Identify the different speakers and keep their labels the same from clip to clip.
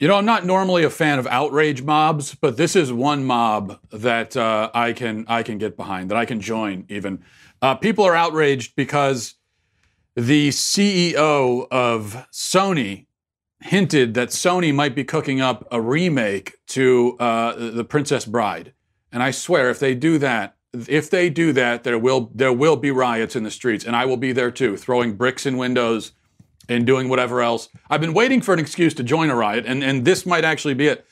Speaker 1: You know, I'm not normally a fan of outrage mobs, but this is one mob that I can get behind, that I can join even. People are outraged because the CEO of Sony hinted that Sony might be cooking up a remake to The Princess Bride. And I swear, if they do that, there will be riots in the streets, and I will be there too, throwing bricks in windows and doing whatever else. I've been waiting for an excuse to join a riot, and this might actually be it.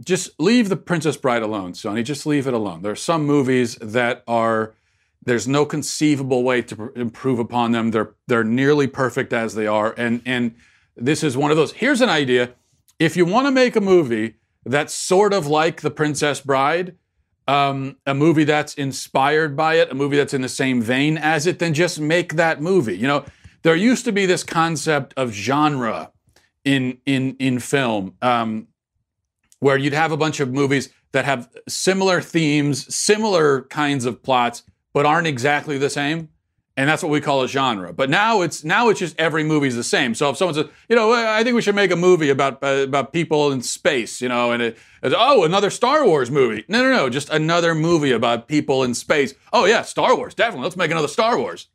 Speaker 1: Just leave The Princess Bride alone, Sony. Just leave it alone. There are some movies that there's no conceivable way to improve upon them. They're nearly perfect as they are, and this is one of those. Here's an idea. If you want to make a movie that's sort of like The Princess Bride, a movie that's inspired by it, a movie that's in the same vein as it, then just make that movie. You know, there used to be this concept of genre in film, where you'd have a bunch of movies that have similar themes, similar kinds of plots, but aren't exactly the same. And that's what we call a genre. But now it's just every movie's the same. So if someone says, you know, I think we should make a movie about people in space, you know, and it's, oh, another Star Wars movie. No, just another movie about people in space. Oh yeah, Star Wars, definitely. Let's make another Star Wars.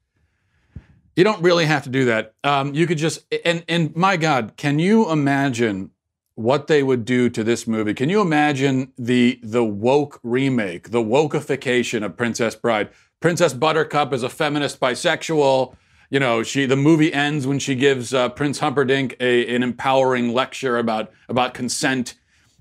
Speaker 1: You don't really have to do that. You could just, and my God, can you imagine what they would do to this movie? Can you imagine the woke remake, the wokeification of Princess Bride? Princess Buttercup is a feminist bisexual. You know, the movie ends when she gives Prince Humperdinck an empowering lecture about consent,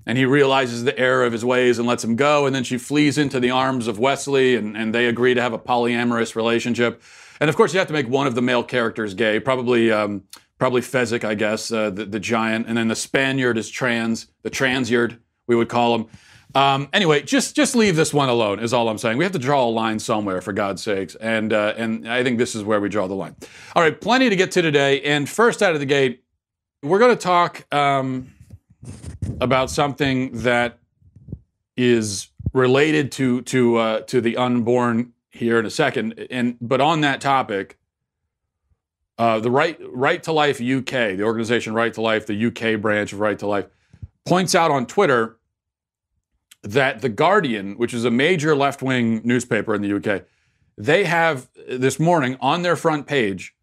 Speaker 1: and he realizes the error of his ways and lets him go, and then she flees into the arms of Wesley, and they agree to have a polyamorous relationship. And of course, you have to make one of the male characters gay, probably Fezzik, I guess, the giant, and then the Spaniard is trans, the transyard, we would call him. Anyway, just leave this one alone, is all I'm saying. We have to draw a line somewhere, for God's sakes, and I think this is where we draw the line. All right, plenty to get to today, and first out of the gate, we're going to talk about something that is related to the unborn here in a second, but on that topic, the Right to Life UK, the organization Right to Life, the UK branch of Right to Life, points out on Twitter that The Guardian, which is a major left-wing newspaper in the UK, they have this morning on their front page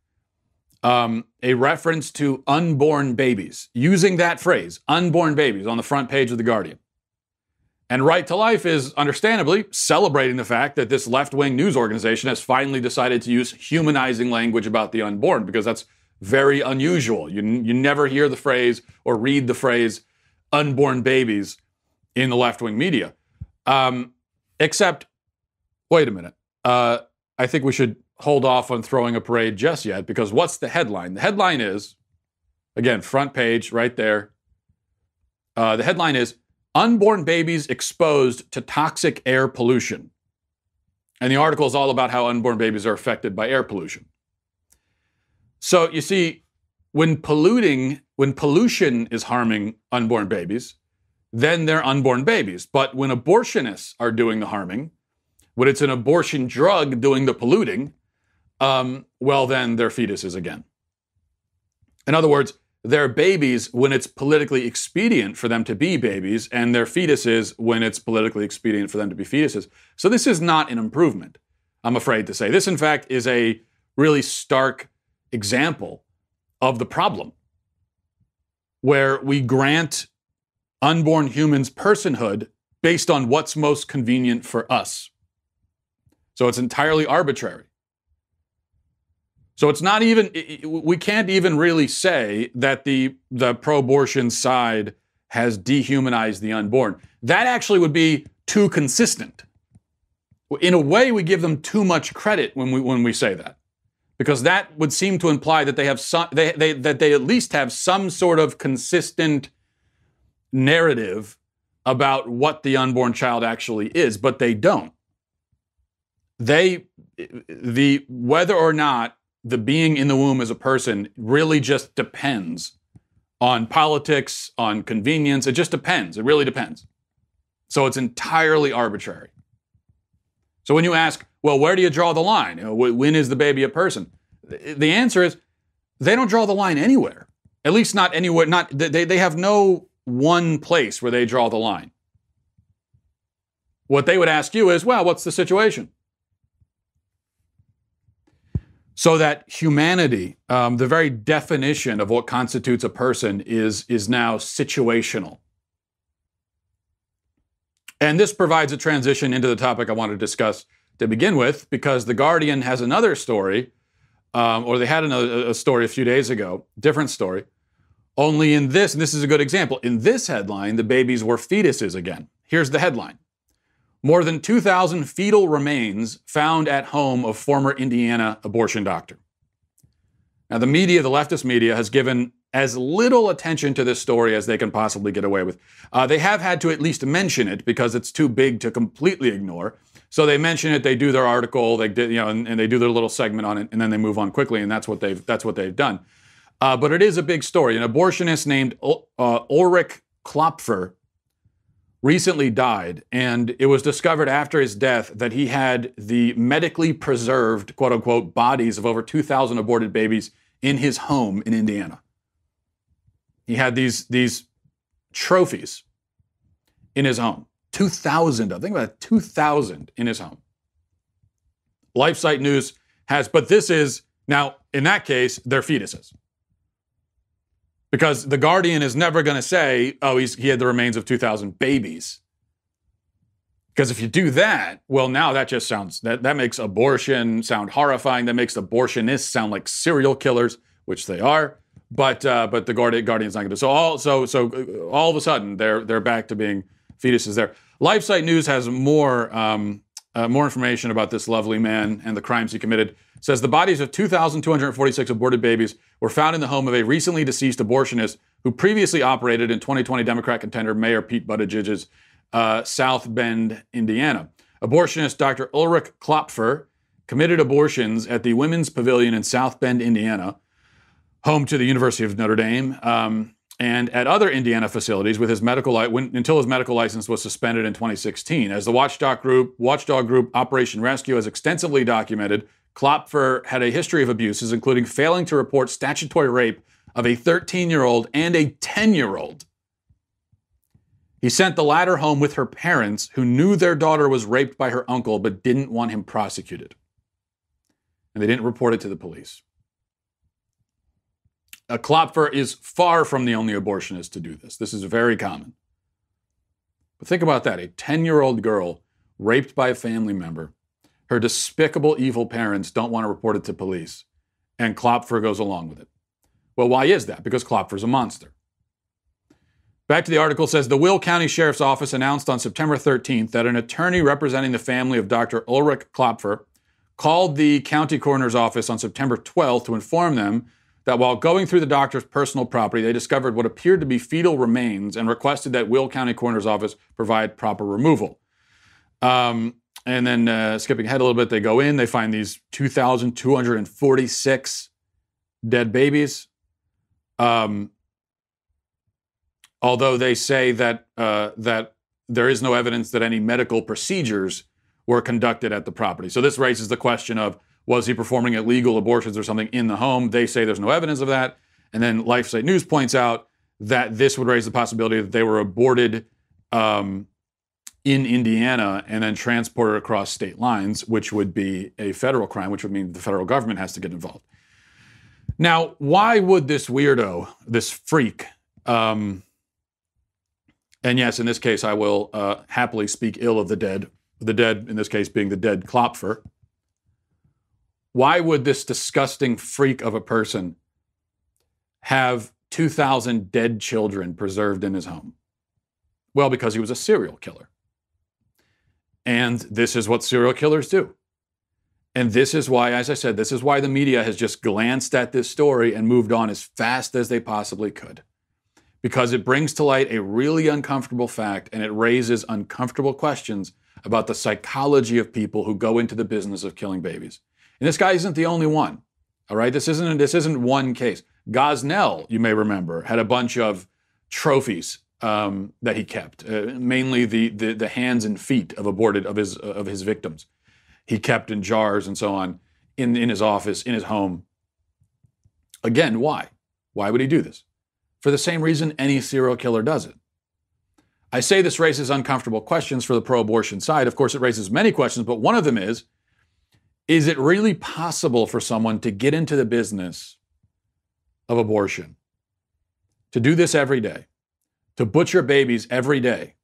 Speaker 1: a reference to unborn babies, using that phrase, unborn babies, on the front page of The Guardian. And Right to Life is understandably celebrating the fact that this left-wing news organization has finally decided to use humanizing language about the unborn, because that's very unusual. You never hear the phrase or read the phrase unborn babies in the left-wing media. Except, wait a minute. I think we should hold off on throwing a parade just yet, because what's the headline? The headline is, again, front page right there. The headline is, Unborn Babies Exposed to Toxic Air Pollution. And the article is all about how unborn babies are affected by air pollution. So you see, when pollution is harming unborn babies, then they're unborn babies. But when abortionists are doing the harming, when it's an abortion drug doing the polluting, well, then they're fetuses again. In other words, they're babies when it's politically expedient for them to be babies, and they're fetuses when it's politically expedient for them to be fetuses. So this is not an improvement, I'm afraid to say. This, in fact, is a really stark example of the problem, where we grant unborn humans personhood based on what's most convenient for us. So it's entirely arbitrary. So it's not even, we can't even really say that the pro-abortion side has dehumanized the unborn. That actually would be too consistent. In a way, we give them too much credit when we say that, because that would seem to imply that they have that they at least have some sort of consistent narrative about what the unborn child actually is, but they don't. Whether or not the being in the womb as a person really just depends on politics, on convenience. It just depends. It really depends. So it's entirely arbitrary. So when you ask, well, where do you draw the line? You know, when is the baby a person? The answer is they don't draw the line anywhere. At least not anywhere. They have no one place where they draw the line. What they would ask you is, well, what's the situation? So that humanity, the very definition of what constitutes a person is now situational. And this provides a transition into the topic I want to discuss to begin with, because The Guardian has another story, or they had a story a few days ago, different story. Only in this, and this is a good example, in this headline, the babies were fetuses again. Here's the headline. More than 2,000 fetal remains found at home of former Indiana abortion doctor. Now, the media, the leftist media, has given as little attention to this story as they can possibly get away with. They have had to at least mention it because it's too big to completely ignore. So they mention it, they do their article, they did, and they do their little segment on it, and then they move on quickly, and that's what they've done. But it is a big story. An abortionist named Ulrich Klopfer recently died, and it was discovered after his death that he had the medically preserved, quote unquote, bodies of over 2,000 aborted babies in his home in Indiana. He had these trophies in his home. 2,000, think about it, 2,000 in his home. LifeSite News has, but this is, now, in that case, they're fetuses. Because The Guardian is never going to say, oh, he had the remains of 2,000 babies. Because if you do that, well, now that just sounds, that makes abortion sound horrifying. That makes abortionists sound like serial killers, which they are. But the Guardian's not going to. So all of a sudden, they're back to being fetuses there. LifeSite News has more information about this lovely man and the crimes he committed. It says the bodies of 2,246 aborted babies were found in the home of a recently deceased abortionist who previously operated in 2020 Democrat contender Mayor Pete Buttigieg's South Bend, Indiana. Abortionist Dr. Ulrich Klopfer committed abortions at the Women's Pavilion in South Bend, Indiana, home to the University of Notre Dame, and at other Indiana facilities with his until his medical license was suspended in 2016. As the watchdog group Operation Rescue has extensively documented, Klopfer had a history of abuses, including failing to report statutory rape of a 13-year-old and a 10-year-old. He sent the latter home with her parents, who knew their daughter was raped by her uncle but didn't want him prosecuted. And they didn't report it to the police. Klopfer is far from the only abortionist to do this. This is very common. But think about that. A 10-year-old girl raped by a family member. Her despicable, evil parents don't want to report it to police. And Klopfer goes along with it. Well, why is that? Because Klopfer's a monster. Back to the article, says the Will County Sheriff's Office announced on September 13th that an attorney representing the family of Dr. Ulrich Klopfer called the county coroner's office on September 12th to inform them that while going through the doctor's personal property, they discovered what appeared to be fetal remains and requested that Will County Coroner's Office provide proper removal. And then skipping ahead a little bit, they go in, they find these 2,246 dead babies. Although they say that there is no evidence that any medical procedures were conducted at the property. So this raises the question of, was he performing illegal abortions or something in the home? They say there's no evidence of that. And then LifeSite News points out that this would raise the possibility that they were aborted in Indiana and then transported across state lines, which would be a federal crime, which would mean the federal government has to get involved. Now, why would this weirdo, this freak, and yes, in this case, I will happily speak ill of the dead in this case being the dead Klopfer. Why would this disgusting freak of a person have 2,000 dead children preserved in his home? Well, because he was a serial killer. And this is what serial killers do. And this is why, as I said, this is why the media has just glanced at this story and moved on as fast as they possibly could. Because it brings to light a really uncomfortable fact, and it raises uncomfortable questions about the psychology of people who go into the business of killing babies. And this guy isn't the only one, all right? This isn't one case. Gosnell, you may remember, had a bunch of trophies that he kept, mainly the hands and feet of his victims. He kept in jars and so on in his office, in his home. Again, why? Why would he do this? for the same reason any serial killer does it. I say this raises uncomfortable questions for the pro-abortion side. Of course, it raises many questions, but one of them is it really possible for someone to get into the business of abortion, to do this every day, to butcher babies every day,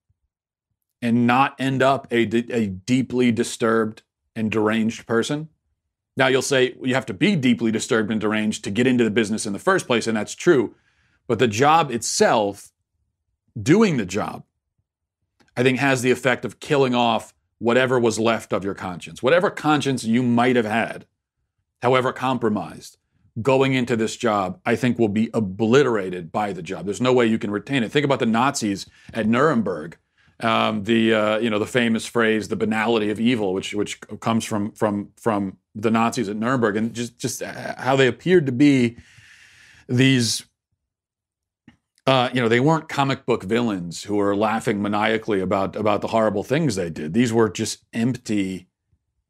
Speaker 1: and not end up a deeply disturbed and deranged person? Now, you'll say you have to be deeply disturbed and deranged to get into the business in the first place, and that's true. But the job itself, doing the job, I think has the effect of killing off whatever was left of your conscience. Whatever conscience you might have had, however compromised, going into this job, I think will be obliterated by the job. There's no way you can retain it. Think about the Nazis at Nuremberg. The famous phrase, the banality of evil, which comes from the Nazis at Nuremberg, and just how they appeared to be these, they weren't comic book villains who were laughing maniacally about the horrible things they did. These were just empty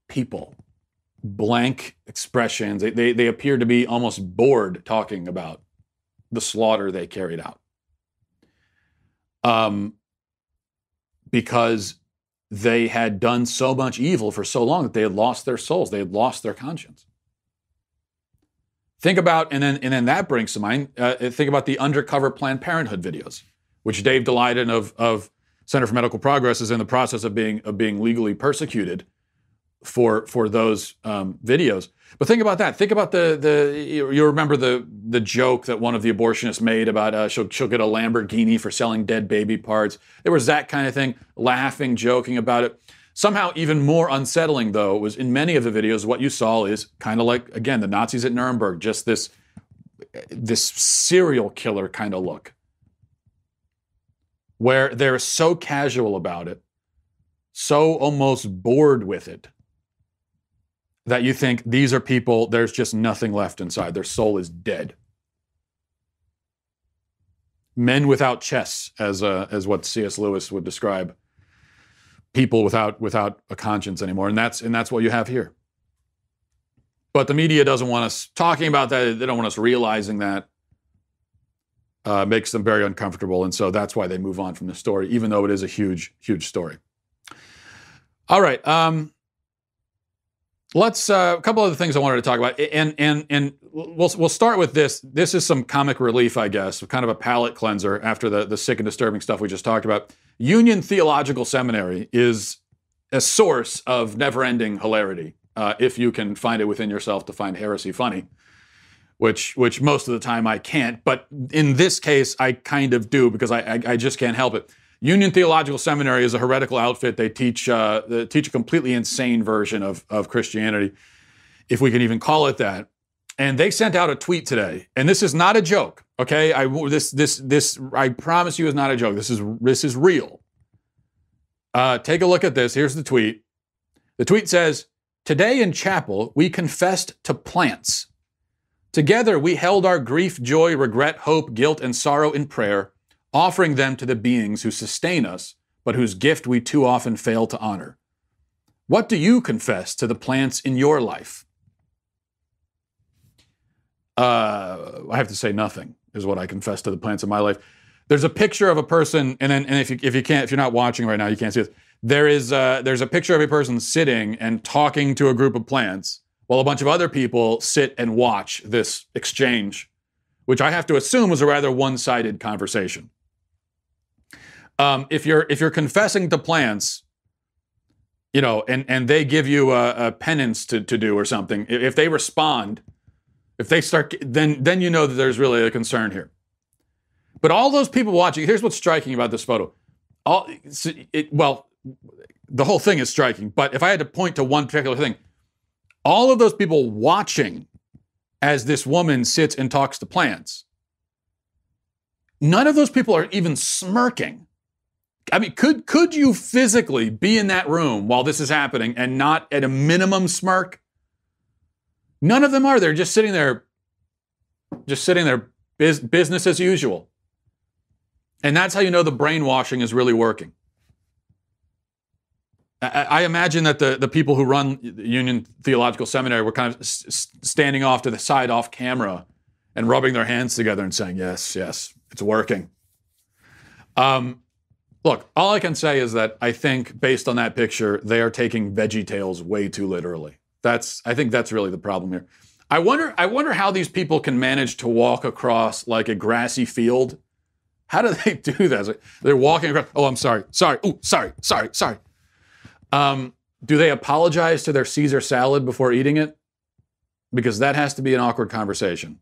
Speaker 1: people, blank expressions. They appeared to be almost bored talking about the slaughter they carried out. Because they had done so much evil for so long that they had lost their souls. They had lost their conscience. Think about, and then that brings to mind, think about the undercover Planned Parenthood videos, which Dave Daleiden of Center for Medical Progress is in the process of being legally persecuted for those videos. But think about that. Think about you remember the joke that one of the abortionists made about she'll get a Lamborghini for selling dead baby parts. There was that kind of thing, laughing, joking about it. Somehow even more unsettling, though, was in many of the videos, what you saw is kind of like, again, the Nazis at Nuremberg, just this serial killer kind of look, where they're so casual about it, so almost bored with it, that you think these are people, there's just nothing left inside. Their soul is dead. Men without chests, as what C.S. Lewis would describe people without a conscience anymore. And that's what you have here. But the media doesn't want us talking about that. They don't want us realizing that. Makes them very uncomfortable. And so that's why they move on from the story, even though it is a huge, huge story. All right. Let's a couple other things I wanted to talk about, and we'll start with this. This is some comic relief, I guess, kind of a palate cleanser after the sick and disturbing stuff we just talked about. Union Theological Seminary is a source of never-ending hilarity, if you can find it within yourself to find heresy funny, which most of the time I can't. But in this case, I kind of do, because I just can't help it. Union Theological Seminary is a heretical outfit. They teach a completely insane version of Christianity, if we can even call it that. And they sent out a tweet today, and this is not a joke. Okay, this I promise you is not a joke. This is real. Take a look at this. Here's the tweet. The tweet says, "Today in chapel we confessed to plants. Together we held our grief, joy, regret, hope, guilt, and sorrow in prayer, offering them to the beings who sustain us, but whose gift we too often fail to honor. What do you confess to the plants in your life?" I have to say nothing is what I confess to the plants in my life. There's a picture of a person, and if you're not watching right now, you can't see this. There's a picture of a person sitting and talking to a group of plants, while a bunch of other people sit and watch this exchange, which I have to assume was a rather one-sided conversation. If you're confessing to plants, and they give you a penance to do or something, if they respond, if they start, then you know that there's really a concern here. But all those people watching, here's what's striking about this photo. The whole thing is striking, but if I had to point to one particular thing, all of those people watching as this woman sits and talks to plants, none of those people are even smirking. I mean, could you physically be in that room while this is happening and not at a minimum smirk? None of them are. They're just sitting there, business as usual. And that's how you know the brainwashing is really working. I imagine that the people who run Union Theological Seminary were kind of standing off to the side off camera and rubbing their hands together and saying, yes, yes, it's working. Look, all I can say is that I think based on that picture, they are taking VeggieTales way too literally. I think that's really the problem here. I wonder how these people can manage to walk across like a grassy field. How do they do that? They're walking across. Oh, I'm sorry. Sorry. Oh, sorry. Do they apologize to their Caesar salad before eating it? Because that has to be an awkward conversation.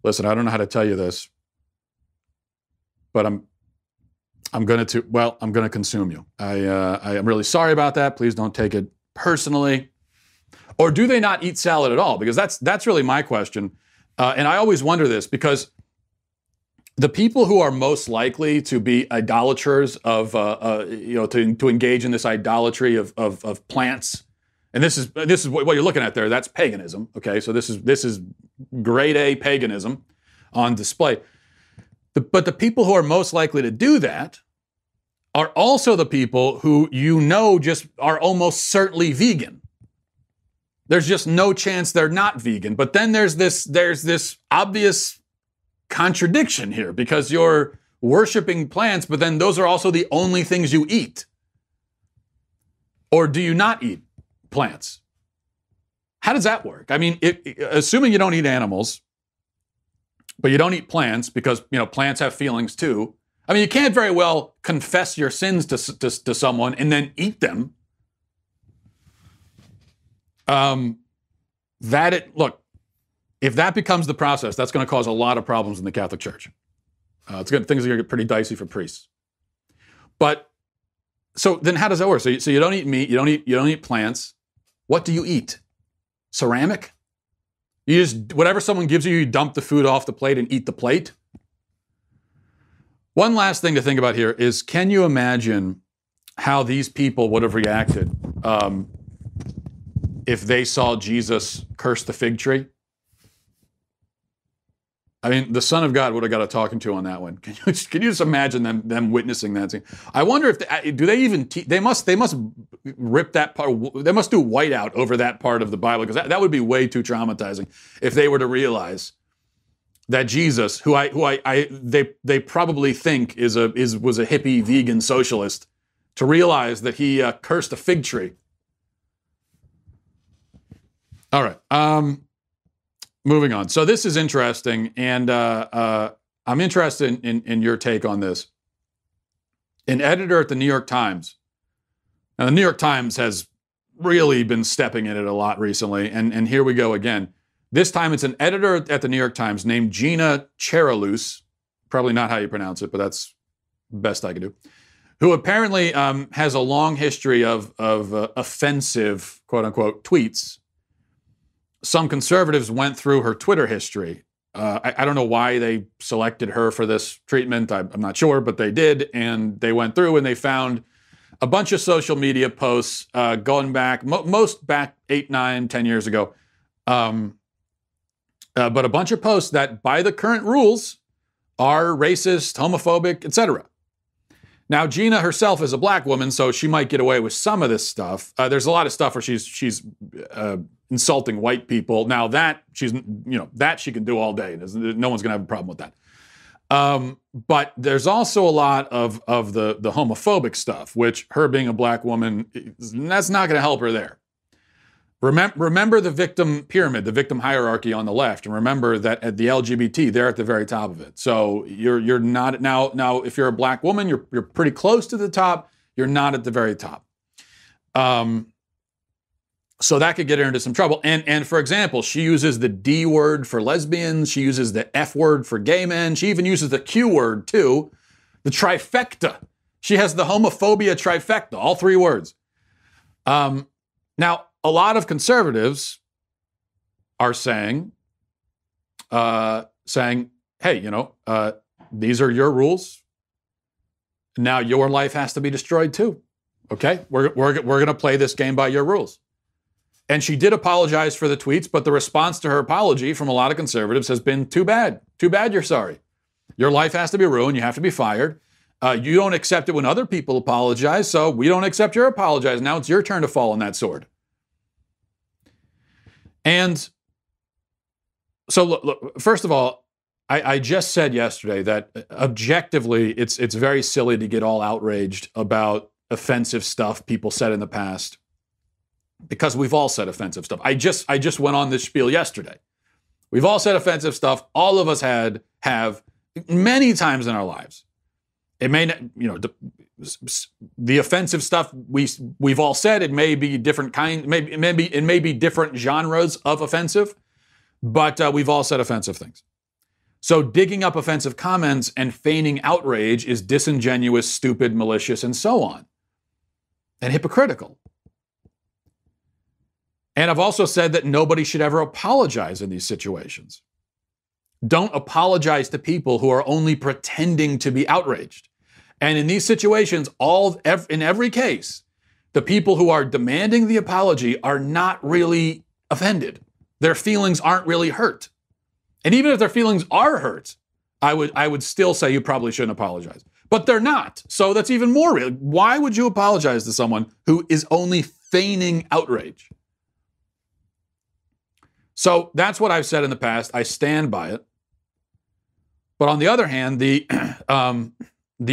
Speaker 1: Listen, I don't know how to tell you this, but I'm going to consume you. I am really sorry about that. Please don't take it personally. Or do they not eat salad at all? Because that's really my question. And I always wonder this because the people who are most likely to be idolaters of, to engage in this idolatry of plants, and this is what you're looking at there. That's paganism. Okay, so this is grade A paganism on display. But the people who are most likely to do that are also the people who just are almost certainly vegan. There's just no chance they're not vegan. But then there's this obvious contradiction here because you're worshiping plants, but then those are also the only things you eat. Or do you not eat plants? How does that work? I mean, assuming you don't eat animals, but you don't eat plants because, plants have feelings too. I mean, you can't very well confess your sins to someone and then eat them. Look, if that becomes the process, that's going to cause a lot of problems in the Catholic Church. Things are going to get pretty dicey for priests. But so then, how does that work? So you don't eat meat, you don't eat plants. What do you eat? Ceramic? You just whatever someone gives you, you dump the food off the plate and eat the plate. One last thing to think about here is: can you imagine how these people would have reacted if they saw Jesus curse the fig tree? I mean, the Son of God would have got a talking to on that one. Can you just imagine them witnessing that scene? I wonder if do they even they must rip that part. They must do whiteout over that part of the Bible because that would be way too traumatizing if they were to realize that Jesus, who they probably think was a hippie vegan socialist, to realize that he cursed a fig tree. All right. Moving on. So this is interesting, and I'm interested in your take on this. An editor at the New York Times, and the New York Times has really been stepping in it a lot recently, and here we go again. This time it's an editor at the New York Times named Gina Cheralous, probably not how you pronounce it, but that's the best I can do, who apparently has a long history of offensive, quote-unquote, tweets. Some conservatives went through her Twitter history. I don't know why they selected her for this treatment. I'm not sure, but they did. And they went through and they found a bunch of social media posts going back, most back 8, 9, 10 years ago. But a bunch of posts that, by the current rules, are racist, homophobic, etc. Now, Gina herself is a black woman, so she might get away with some of this stuff. There's a lot of stuff where she's insulting white people. Now that that she can do all day. No one's going to have a problem with that. But there's also a lot of the homophobic stuff, which her being a black woman, that's not going to help her there. Remember the victim pyramid, the victim hierarchy on the left, and remember that at the LGBT, they're at the very top of it. So you're not now. If you're a black woman, you're pretty close to the top. You're not at the very top. So that could get her into some trouble. And for example, she uses the D word for lesbians. She uses the F word for gay men. She even uses the Q word too, the trifecta. She has the homophobia trifecta, all 3 words. Now, a lot of conservatives are saying, hey, these are your rules. Now your life has to be destroyed too. Okay, we're going to play this game by your rules. And she did apologize for the tweets, but the response to her apology from a lot of conservatives has been, too bad. Too bad you're sorry. Your life has to be ruined. You have to be fired. You don't accept it when other people apologize, so we don't accept your apologize. Now it's your turn to fall on that sword. And So look, first of all, I just said yesterday that objectively, it's very silly to get all outraged about offensive stuff people said in the past, because we've all said offensive stuff. I just went on this spiel yesterday. We've all said offensive stuff. All of us have many times in our lives. It may not, the offensive stuff we've all said. It may be different kind. It may be different genres of offensive, but we've all said offensive things. So digging up offensive comments and feigning outrage is disingenuous, stupid, malicious, and so on, and hypocritical. And I've also said that nobody should ever apologize in these situations. Don't apologize to people who are only pretending to be outraged. And in these situations, in every case, the people who are demanding the apology are not really offended. Their feelings aren't really hurt. And even if their feelings are hurt, I would still say you probably shouldn't apologize. But they're not. So that's even more real. Why would you apologize to someone who is only feigning outrage? So that's what I've said in the past. I stand by it. But on the other hand, the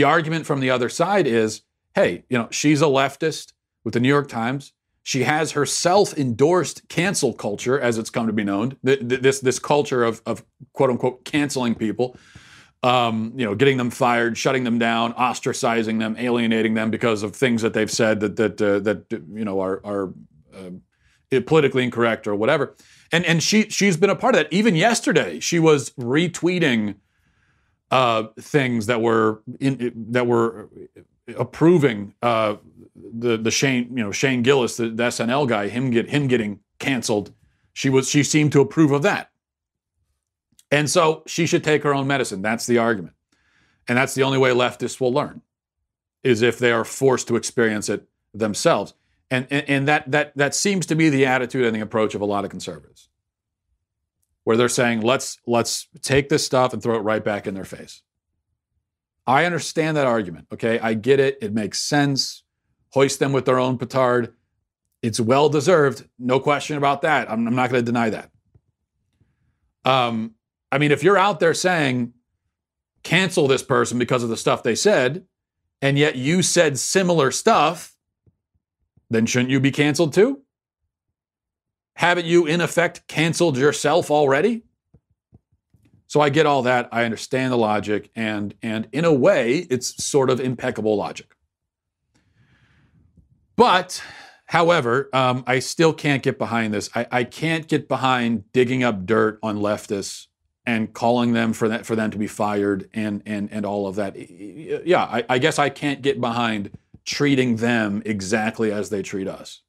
Speaker 1: argument from the other side is, hey, she's a leftist with the New York Times. She has her self-endorsed cancel culture, as it's come to be known. This culture of quote unquote canceling people, getting them fired, shutting them down, ostracizing them, alienating them because of things that they've said that are politically incorrect or whatever. And she's been a part of that. Even yesterday, she was retweeting things that were approving the Shane Gillis, the SNL guy, him getting canceled. She seemed to approve of that, and so she should take her own medicine. That's the argument, and that's the only way leftists will learn, is if they are forced to experience it themselves. And that seems to be the attitude and the approach of a lot of conservatives, where they're saying, let's take this stuff and throw it right back in their face. I understand that argument, okay? I get it. It makes sense. Hoist them with their own petard. It's well-deserved. No question about that. I'm not going to deny that. If you're out there saying, cancel this person because of the stuff they said, and yet you said similar stuff, then shouldn't you be canceled too? Haven't you, in effect, canceled yourself already? So I get all that. I understand the logic. And in a way, it's sort of impeccable logic. But, however, I still can't get behind this. I can't get behind digging up dirt on leftists and calling them for them to be fired and all of that. Yeah, I guess I can't get behind treating them exactly as they treat us.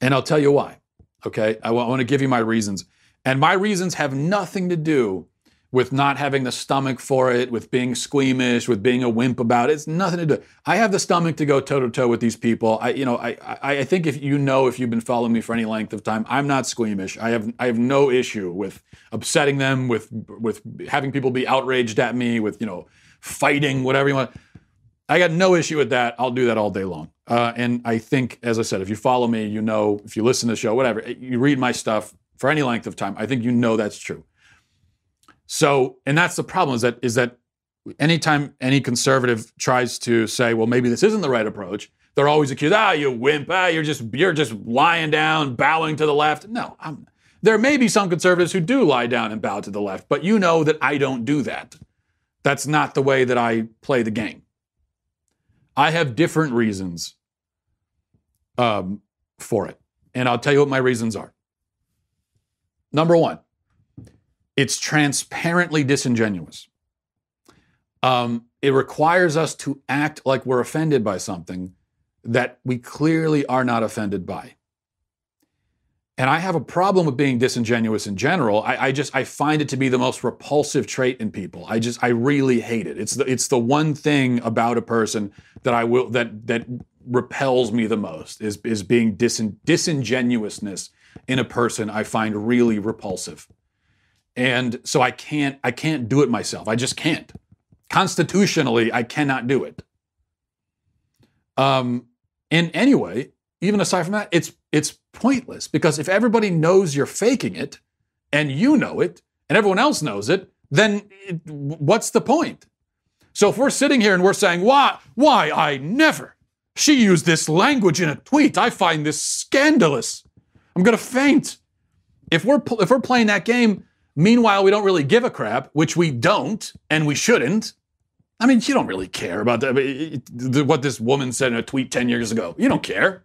Speaker 1: And I'll tell you why, okay? I want to give you my reasons. And my reasons have nothing to do with not having the stomach for it, with being squeamish, with being a wimp about it. It's nothing to do. I have the stomach to go toe-to-toe with these people. I think if you've been following me for any length of time, I'm not squeamish. I have no issue with upsetting them, with having people be outraged at me, with, fighting, whatever you want. I got no issue with that. I'll do that all day long. And I think, as I said, if you follow me, if you listen to the show, whatever, you read my stuff for any length of time, I think that's true. So, and that's the problem, is that anytime any conservative tries to say, well, maybe this isn't the right approach, they're always accused, you wimp, you're just lying down, bowing to the left. No, there may be some conservatives who do lie down and bow to the left, but you know that I don't do that. That's not the way that I play the game. I have different reasons for it. And I'll tell you what my reasons are. Number one, it's transparently disingenuous. It requires us to act like we're offended by something that we clearly are not offended by. And I have a problem with being disingenuous in general. I find it to be the most repulsive trait in people. I really hate it. It's the one thing about a person that repels me the most is being disingenuousness in a person. I find really repulsive. And so I can't do it myself. I just can't. Constitutionally, I cannot do it. And anyway, even aside from that, it's pointless, because if everybody knows you're faking it and you know it, and everyone else knows it, then what's the point? So if we're sitting here and we're saying, why, I never, she used this language in a tweet, I find this scandalous, I'm going to faint. If we're playing that game, meanwhile, we don't really give a crap, which we don't, and we shouldn't. I mean, you don't really care about that, what this woman said in a tweet 10 years ago. You don't care.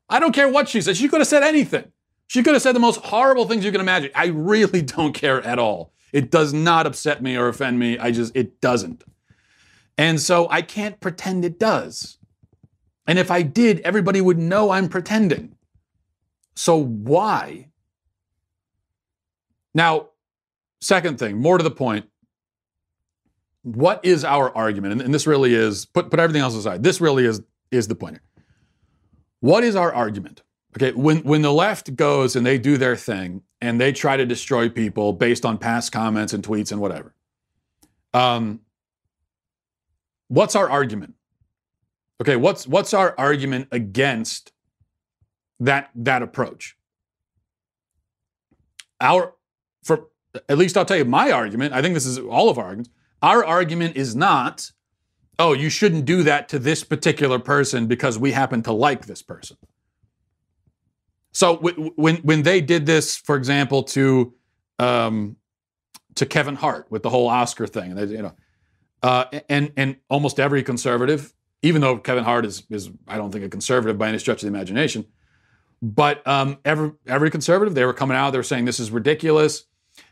Speaker 1: I don't care what she said. She could have said anything. She could have said the most horrible things you can imagine. I really don't care at all. It does not upset me or offend me. It doesn't. And so I can't pretend it does. And if I did, everybody would know I'm pretending. So why? Now, second thing, more to the point, what is our argument? And this really is, put everything else aside, this really is the point here. What is our argument? Okay, when the left goes and they do their thing and they try to destroy people based on past comments and tweets and whatever, what's our argument? Okay, what's our argument against that approach? At least I'll tell you my argument. I think this is all of our arguments. Our argument is not, oh, you shouldn't do that to this particular person because we happen to like this person. So when they did this, for example, to Kevin Hart with the whole Oscar thing, and almost every conservative, even though Kevin Hart is I don't think a conservative by any stretch of the imagination, but every conservative, they were coming out, they were saying this is ridiculous.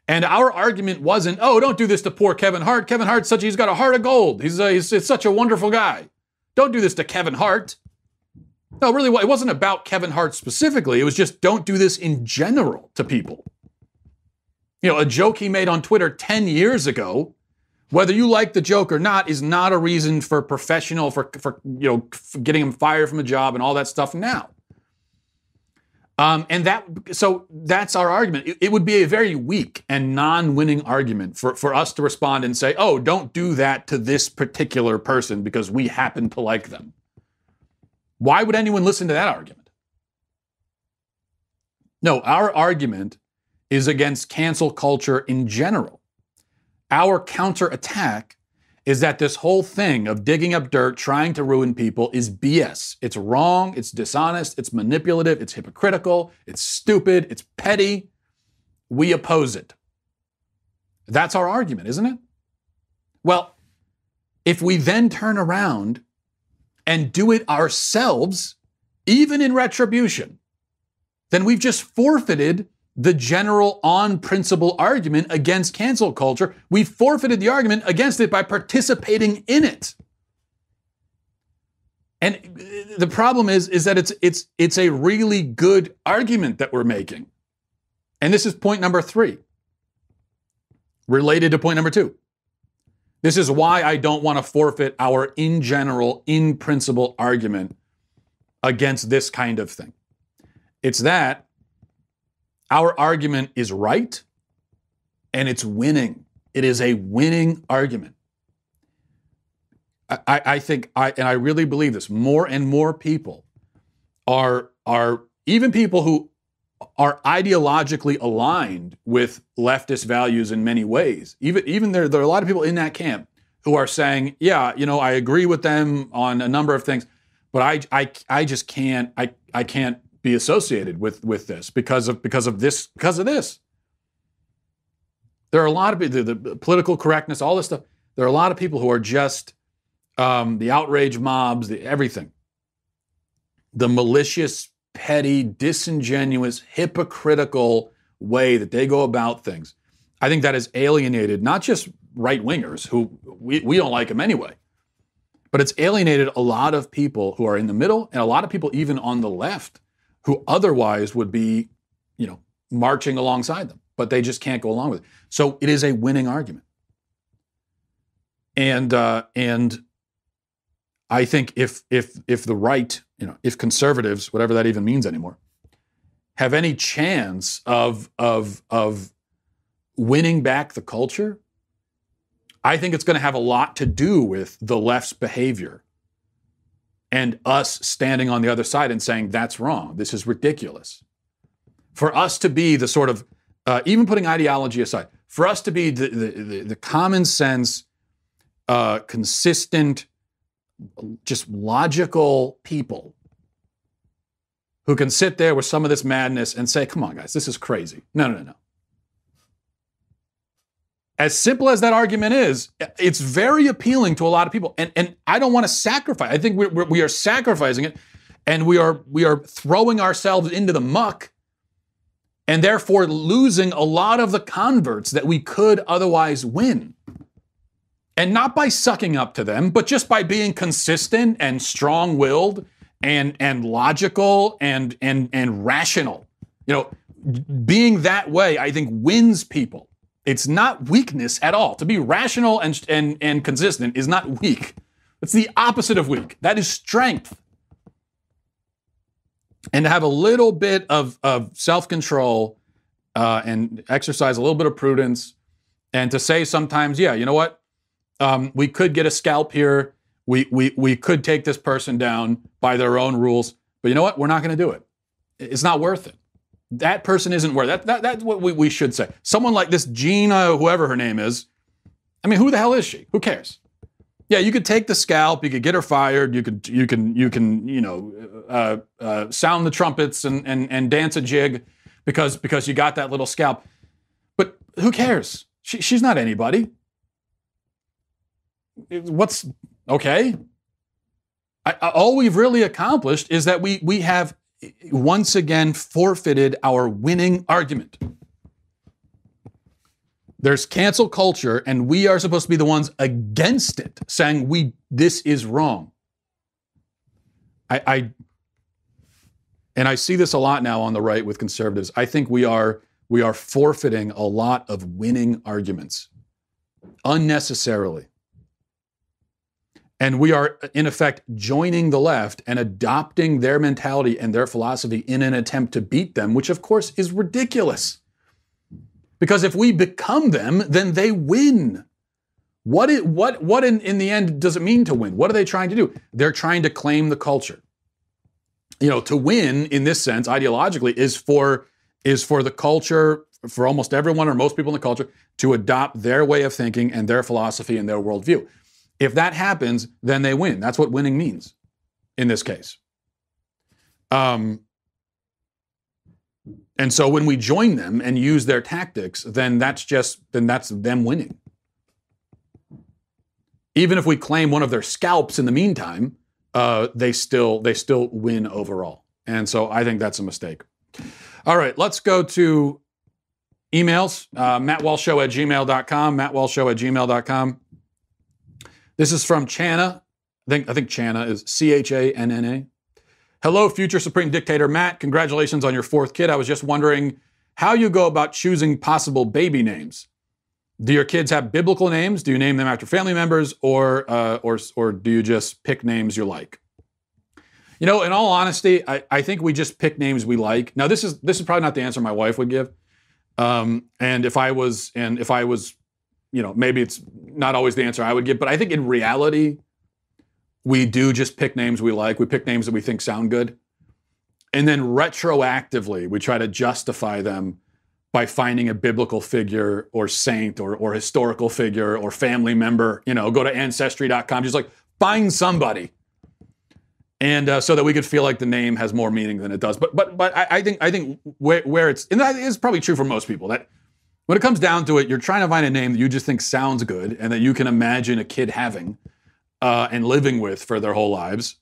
Speaker 1: And our argument wasn't, oh, don't do this to poor Kevin Hart. Kevin Hart's he's got a heart of gold. He's such a wonderful guy. Don't do this to Kevin Hart. No, really, it wasn't about Kevin Hart specifically. It was just don't do this in general to people. You know, a joke he made on Twitter 10 years ago, whether you like the joke or not, is not a reason for getting him fired from a job and all that stuff now. So that's our argument. It would be a very weak and non-winning argument for us to respond and say, oh, don't do that to this particular person because we happen to like them. Why would anyone listen to that argument? No, our argument is against cancel culture in general. Our counterattack is that this whole thing of digging up dirt, trying to ruin people is BS. It's wrong, it's dishonest, it's manipulative, it's hypocritical, it's stupid, it's petty. We oppose it. That's our argument, isn't it? Well, if we then turn around and do it ourselves, even in retribution, then we've just forfeited the general on-principle argument against cancel culture. We forfeited the argument against it by participating in it. And the problem is that it's a really good argument that we're making. And this is point number 3, related to point number 2. This is why I don't want to forfeit our in general, in principle argument against this kind of thing. It's that our argument is right, and it's winning. It is a winning argument. I think, and I really believe this, more and more people are even people who are ideologically aligned with leftist values in many ways. Even there are a lot of people in that camp who are saying, yeah, I agree with them on a number of things, but I just can't, I can't be associated with this because of this. There are a lot of people, the political correctness, all this stuff. There are a lot of people who are just the outrage mobs, everything. The malicious, petty, disingenuous, hypocritical way that they go about things. I think that has alienated not just right-wingers, who we don't like them anyway, but it's alienated a lot of people who are in the middle and a lot of people even on the left who otherwise would be, marching alongside them, but they just can't go along with it. So it is a winning argument. And I think if the right, if conservatives, whatever that even means anymore, have any chance of winning back the culture, I think it's going to have a lot to do with the left's behavior and us standing on the other side and saying, that's wrong. This is ridiculous. For us to be the sort of even putting ideology aside, for us to be the common sense, consistent, just logical people who can sit there with some of this madness and say, come on, guys, this is crazy. No. As simple as that argument is, it's very appealing to a lot of people. And I don't want to sacrifice. I think we are sacrificing it, and we are throwing ourselves into the muck, and therefore losing a lot of the converts that we could otherwise win. And not by sucking up to them, but just by being consistent and strong-willed and logical and rational. You know, being that way, I think, wins people. It's not weakness at all. To be rational and consistent is not weak. It's the opposite of weak. That is strength. And to have a little bit of self-control and exercise a little bit of prudence, and to say sometimes, yeah, you know what? We could get a scalp here. We could take this person down by their own rules. But you know what? We're not going to do it. It's not worth it. That person isn't worth it. That's what we should say. Someone like this Gina, whoever her name is, I mean, who the hell is she? Who cares? Yeah, you could take the scalp. You could get her fired. You can sound the trumpets and dance a jig because you got that little scalp. But who cares? She's not anybody. What's okay? All we've really accomplished is that we have once again forfeited our winning argument. There's cancel culture, and we are supposed to be the ones against it, saying this is wrong. And I see this a lot now on the right with conservatives. I think we are forfeiting a lot of winning arguments unnecessarily. And we are, in effect, joining the left and adopting their mentality and their philosophy in an attempt to beat them, which, of course, is ridiculous. Because if we become them, then they win. What in the end does it mean to win? What are they trying to do? They're trying to claim the culture. You know, to win, in this sense, ideologically, is for the culture, for almost everyone or most people in the culture, to adopt their way of thinking and their philosophy and their worldview. If that happens, then they win. That's what winning means in this case. And so when we join them and use their tactics, then that's them winning. Even if we claim one of their scalps in the meantime, they still win overall. And so I think that's a mistake. All right, let's go to emails. MattWalshShow@gmail.com. MattWalshShow@gmail.com. This is from Channa. I think Channa is Channa. Hello, future Supreme Dictator Matt. Congratulations on your fourth kid. I was just wondering how you go about choosing possible baby names. Do your kids have biblical names? Do you name them after family members, or do you just pick names you like? You know, in all honesty, I think we just pick names we like. Now, this is probably not the answer my wife would give. And if I was, you know, maybe it's not always the answer I would give, but I think in reality, we do just pick names we like. We pick names that we think sound good. And then retroactively, we try to justify them by finding a biblical figure or saint or historical figure or family member. You know, go to Ancestry.com, just like find somebody. And so that we could feel like the name has more meaning than it does. But I think where it's, and that is probably true for most people, that when it comes down to it, you're trying to find a name that you just think sounds good and that you can imagine a kid having and living with for their whole lives.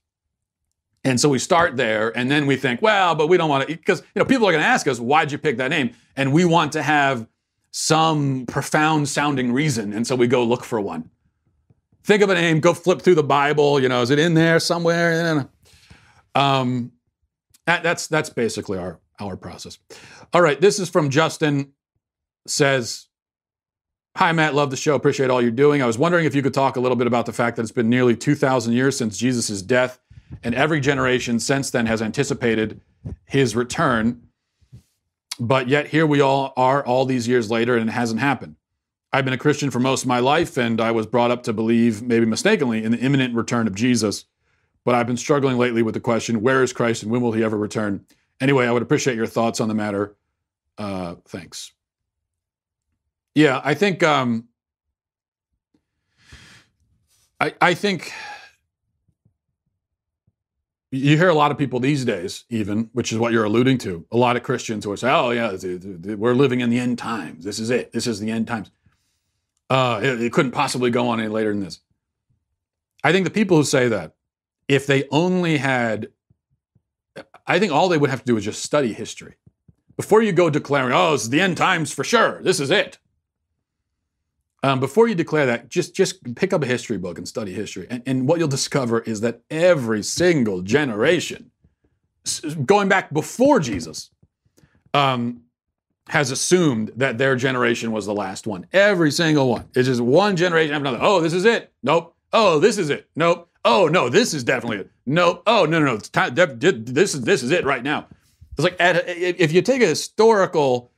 Speaker 1: And so we start there, and then we think, well, but we don't want to, because people are going to ask us, why'd you pick that name? And we want to have some profound sounding reason, and so we go look for one. Think of a name, go flip through the Bible, is it in there somewhere? That's basically our process. All right, this is from Justin. Says, hi, Matt, love the show. Appreciate all you're doing. I was wondering if you could talk a little bit about the fact that it's been nearly 2,000 years since Jesus' death, and every generation since then has anticipated his return. But yet here we all are all these years later, and it hasn't happened. I've been a Christian for most of my life, and I was brought up to believe, maybe mistakenly, in the imminent return of Jesus. But I've been struggling lately with the question, where is Christ and when will he ever return? Anyway, I would appreciate your thoughts on the matter. Thanks. Yeah, I think I think you hear a lot of people these days, even, which is what you're alluding to. A lot of Christians who would say, "Oh, yeah, we're living in the end times. This is it. This is the end times. It couldn't possibly go on any later than this." I think the people who say that, if they only had, I think all they would have to do is just study history before you go declaring, "Oh, this is the end times for sure. This is it." Before you declare that, just pick up a history book and study history. And what you'll discover is that every single generation, going back before Jesus, has assumed that their generation was the last one. Every single one. It's just one generation after another. Oh, this is it. Nope. Oh, this is it. Nope. Oh, no, this is definitely it. Nope. Oh, no. It's time, this is it right now. It's like, if you take a historical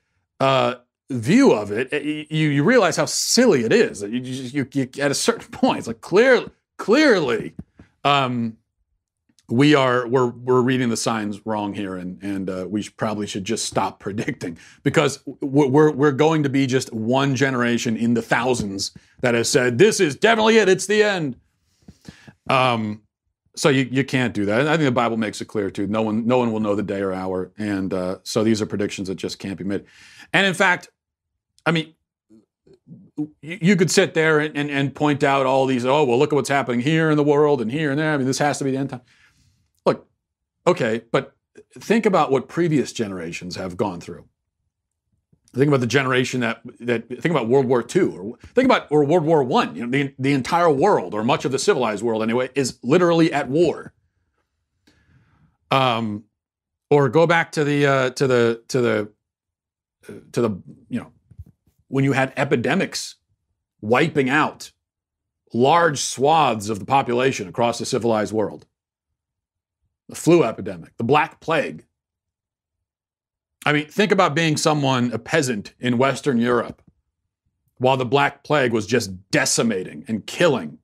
Speaker 1: view of it, you realize how silly it is. You at a certain point, it's like clearly, we're reading the signs wrong here, and we probably should just stop predicting, because we're going to be just one generation in the thousands that has said this is definitely it. It's the end. So you can't do that. And I think the Bible makes it clear too. No one will know the day or hour, and so these are predictions that just can't be made. And in fact, I mean, you could sit there and point out all these, oh, well, look at what's happening here in the world and here and there. I mean, this has to be the end time. Look, okay, but think about what previous generations have gone through. Think about the generation that think about World War II, or World War I. You know, the entire world, or much of the civilized world anyway, is literally at war. Or go back to the when you had epidemics wiping out large swaths of the population across the civilized world. The flu epidemic, the Black Plague. I mean, think about being a peasant in Western Europe, while the Black Plague was just decimating and killing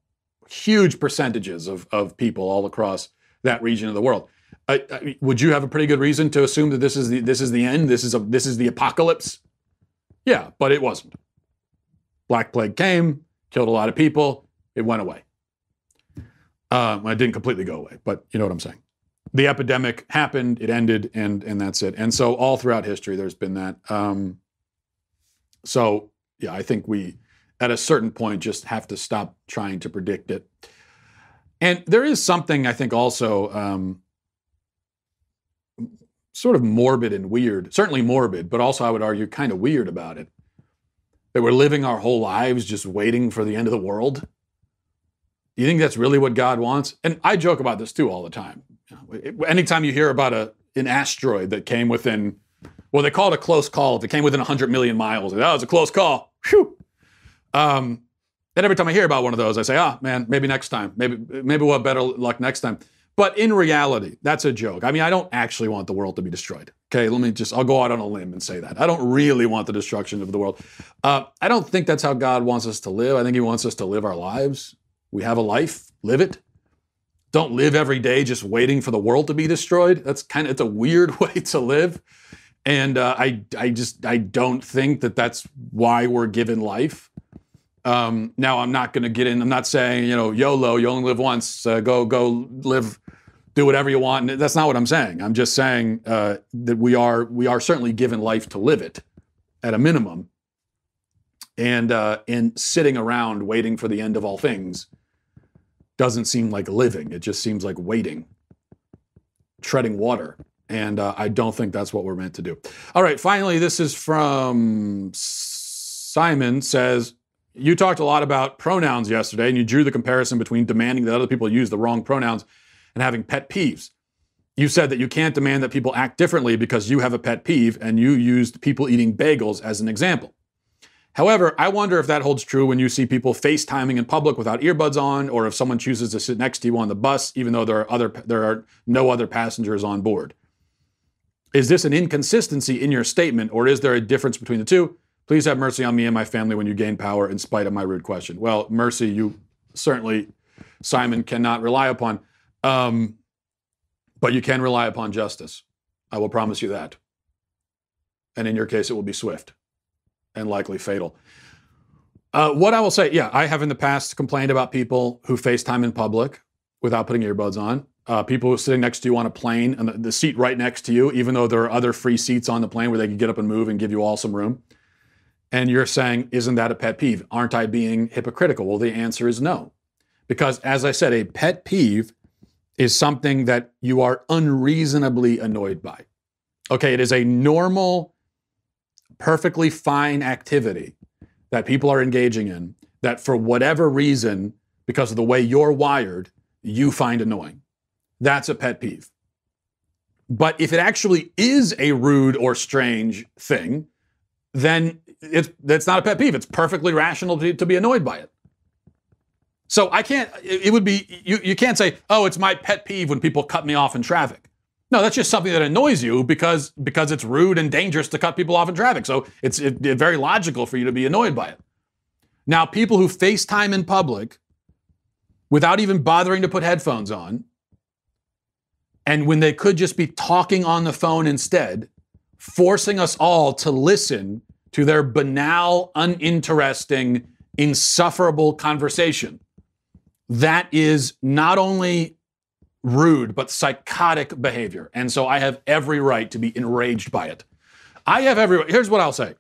Speaker 1: huge percentages of people all across that region of the world. Would you have a pretty good reason to assume that this is the end? This is the apocalypse? Yeah, but it wasn't. Black Plague came, killed a lot of people. It went away. It didn't completely go away, but you know what I'm saying. The epidemic happened, it ended, and that's it. And so all throughout history, there's been that. So yeah, I think we, at a certain point, just have to stop trying to predict it. And there is something, I think, also sort of morbid and weird, certainly morbid, but also I would argue kind of weird about it, that we're living our whole lives just waiting for the end of the world. Do you think that's really what God wants? And I joke about this too all the time. Anytime you hear about an asteroid that came within, well, they call it a close call. If it came within 100 million miles, that was a close call. Whew. And every time I hear about one of those, I say, man, maybe next time. Maybe we'll have better luck next time. But in reality, that's a joke. I mean, I don't actually want the world to be destroyed. Okay, I'll go out on a limb and say that. I don't really want the destruction of the world. I don't think that's how God wants us to live. I think he wants us to live our lives. We have a life, live it. Don't live every day just waiting for the world to be destroyed. It's a weird way to live. And I don't think that that's why we're given life. Now, I'm not going to get in. I'm not saying, YOLO, you only live once, go live, do whatever you want. That's not what I'm saying. I'm just saying that we are certainly given life to live it at a minimum. And sitting around waiting for the end of all things doesn't seem like living. It just seems like waiting, treading water. And I don't think that's what we're meant to do. All right, finally, this is from Simon, says, you talked a lot about pronouns yesterday, and you drew the comparison between demanding that other people use the wrong pronouns and having pet peeves. You said that you can't demand that people act differently because you have a pet peeve, and you used people eating bagels as an example. However, I wonder if that holds true when you see people FaceTiming in public without earbuds on, or if someone chooses to sit next to you on the bus, even though there are no other passengers on board. Is this an inconsistency in your statement, or is there a difference between the two? Please have mercy on me and my family when you gain power in spite of my rude question. Well, mercy, you certainly, Simon, cannot rely upon. But you can rely upon justice. I will promise you that. And in your case, it will be swift and likely fatal. What I will say, yeah, I have in the past complained about people who FaceTime in public without putting earbuds on. People who are sitting next to you on a plane and the seat right next to you, even though there are other free seats on the plane where they can get up and move and give you all some room. And you're saying, isn't that a pet peeve? Aren't I being hypocritical? Well, the answer is no. Because as I said, a pet peeve is something that you are unreasonably annoyed by. Okay, it is a normal, perfectly fine activity that people are engaging in that for whatever reason, because of the way you're wired, you find annoying. That's a pet peeve. But if it actually is a rude or strange thing, then that's not a pet peeve. It's perfectly rational to be annoyed by it. So it would be, you can't say, oh, it's my pet peeve when people cut me off in traffic. No, that's just something that annoys you because it's rude and dangerous to cut people off in traffic. So it's very logical for you to be annoyed by it. Now, people who FaceTime in public without even bothering to put headphones on, and when they could just be talking on the phone instead, forcing us all to listen to their banal, uninteresting, insufferable conversation. That is not only rude, but psychotic behavior. And so I have every right to be enraged by it. Here's what I'll say.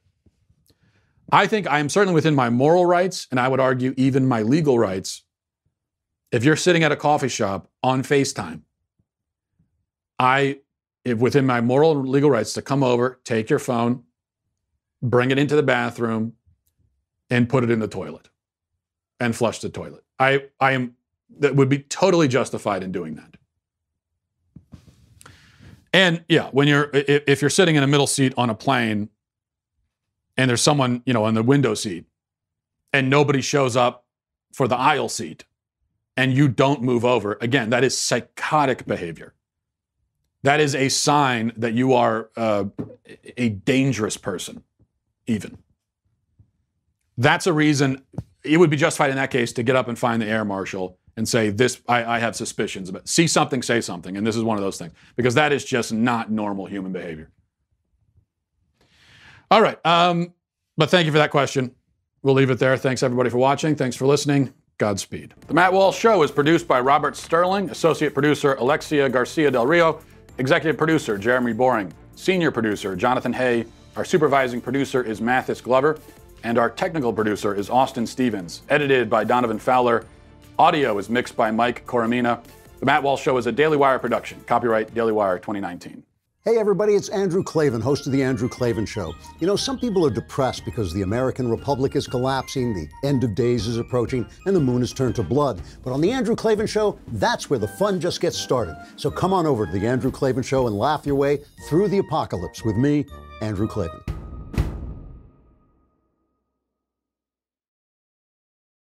Speaker 1: I think I am certainly within my moral rights, and I would argue even my legal rights. If you're sitting at a coffee shop on FaceTime, within my moral and legal rights to come over, take your phone, bring it into the bathroom, and put it in the toilet and flush the toilet. That would be totally justified in doing that. And yeah, if you're sitting in a middle seat on a plane and there's someone, in the window seat and nobody shows up for the aisle seat and you don't move over, again, that is psychotic behavior. That is a sign that you are a dangerous person, even. That's a reason it would be justified in that case to get up and find the air marshal and say, I have suspicions about. See something, say something. And this is one of those things. Because that is just not normal human behavior. All right. But thank you for that question. We'll leave it there. Thanks, everybody, for watching. Thanks for listening. Godspeed. The Matt Walsh Show is produced by Robert Sterling, associate producer Alexia Garcia Del Rio, executive producer Jeremy Boring, senior producer Jonathan Hay, our supervising producer is Mathis Glover, and our technical producer is Austin Stevens, edited by Donovan Fowler. Audio is mixed by Mike Coromina. The Matt Walsh Show is a Daily Wire production. Copyright Daily Wire 2019.
Speaker 2: Hey everybody, it's Andrew Klavan, host of The Andrew Klavan Show. Some people are depressed because the American Republic is collapsing, the end of days is approaching, and the moon has turned to blood. But on The Andrew Klavan Show, that's where the fun just gets started. So come on over to The Andrew Klavan Show and laugh your way through the apocalypse with me, Andrew Klavan.